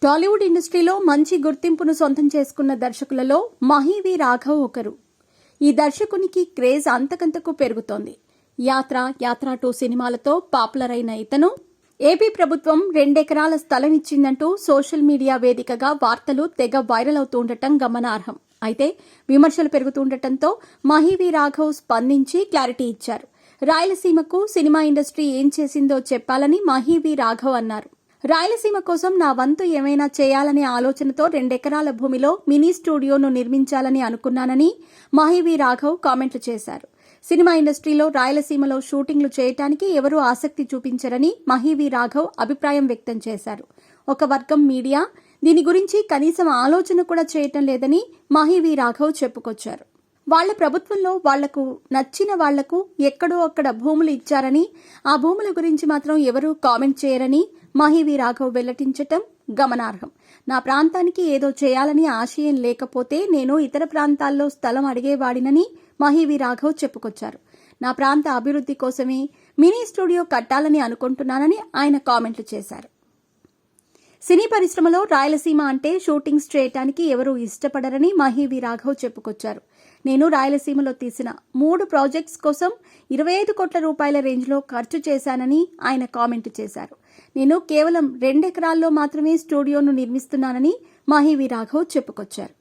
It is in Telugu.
టాలీవుడ్ ఇండస్ట్రీలో మంచి గుర్తింపును సొంతం చేసుకున్న దర్శకులలో మహీవి రాఘవ్ ఒకరు. ఈ దర్శకునికి క్రేజ్ అంతకంతకు పెరుగుతోంది. యాత్ర 2 సినిమాలతో పాపులర్ అయిన ఇతను ఏపీ ప్రభుత్వం 2 ఎకరాల స్థలం ఇచ్చిందంటూ సోషల్ మీడియా వేదికగా వార్తలు తెగ వైరల్ అవుతుండటం గమనార్హం. అయితే విమర్శలు పెరుగుతుండటంతో మహీవి రాఘవ్ స్పందించి క్లారిటీ ఇచ్చారు. రాయలసీమకు సినిమా ఇండస్ట్రీ ఏం చేసిందో చెప్పాలని మహీవి రాఘవ్ అన్నారు. రాయలసీమ కోసం నా వంతు ఏమైనా చేయాలనే ఆలోచనతో 2 ఎకరాల భూమిలో మినీ స్టూడియోను నిర్మించాలని అనుకున్నానని మహీవి రాఘవ్ కామెంట్లు చేశారు. సినిమా ఇండస్ట్రీలో రాయలసీమలో షూటింగ్లు చేయడానికి ఎవరూ ఆసక్తి చూపించరని మహీవి రాఘవ్ అభిప్రాయం వ్యక్తం చేశారు. ఒక వర్గం మీడియా దీని గురించి కనీసం ఆలోచన కూడా చేయటం లేదని మహీవి రాఘవ్ చెప్పుకొచ్చారు. వాళ్ల ప్రభుత్వంలో వాళ్లకు నచ్చిన వాళ్లకు ఎక్కడో అక్కడ భూములు ఇచ్చారని, ఆ భూముల గురించి మాత్రం ఎవరూ కామెంట్ చేయరని మహీవి రాఘవ్ వెల్లడించటం గమనార్హం. నా ప్రాంతానికి ఏదో చేయాలని ఆశయం లేకపోతే నేను ఇతర ప్రాంతాల్లో స్థలం అడిగేవాడినని మహీవి రాఘవ్ చెప్పుకొచ్చారు. నా ప్రాంత అభివృద్ధి కోసమే మినీ స్టూడియో కట్టాలని అనుకుంటున్నానని ఆయన కామెంట్లు చేశారు. సినీ పరిశ్రమలో రాయలసీమ అంటే షూటింగ్స్ చేయటానికి ఎవరూ ఇష్టపడరని మహీవి రాఘవ్ చెప్పుకొచ్చారు. నేను రాయలసీమలో తీసిన 3 ప్రాజెక్ట్స్ కోసం 25 కోట్ల రూపాయల రేంజ్లో ఖర్చు చేశానని ఆయన కామెంట్ చేశారు. నేను కేవలం 2 ఎకరాల్లో మాత్రమే స్టూడియోను నిర్మిస్తున్నానని మహీవి రాఘవ్ చెప్పుకొచ్చారు.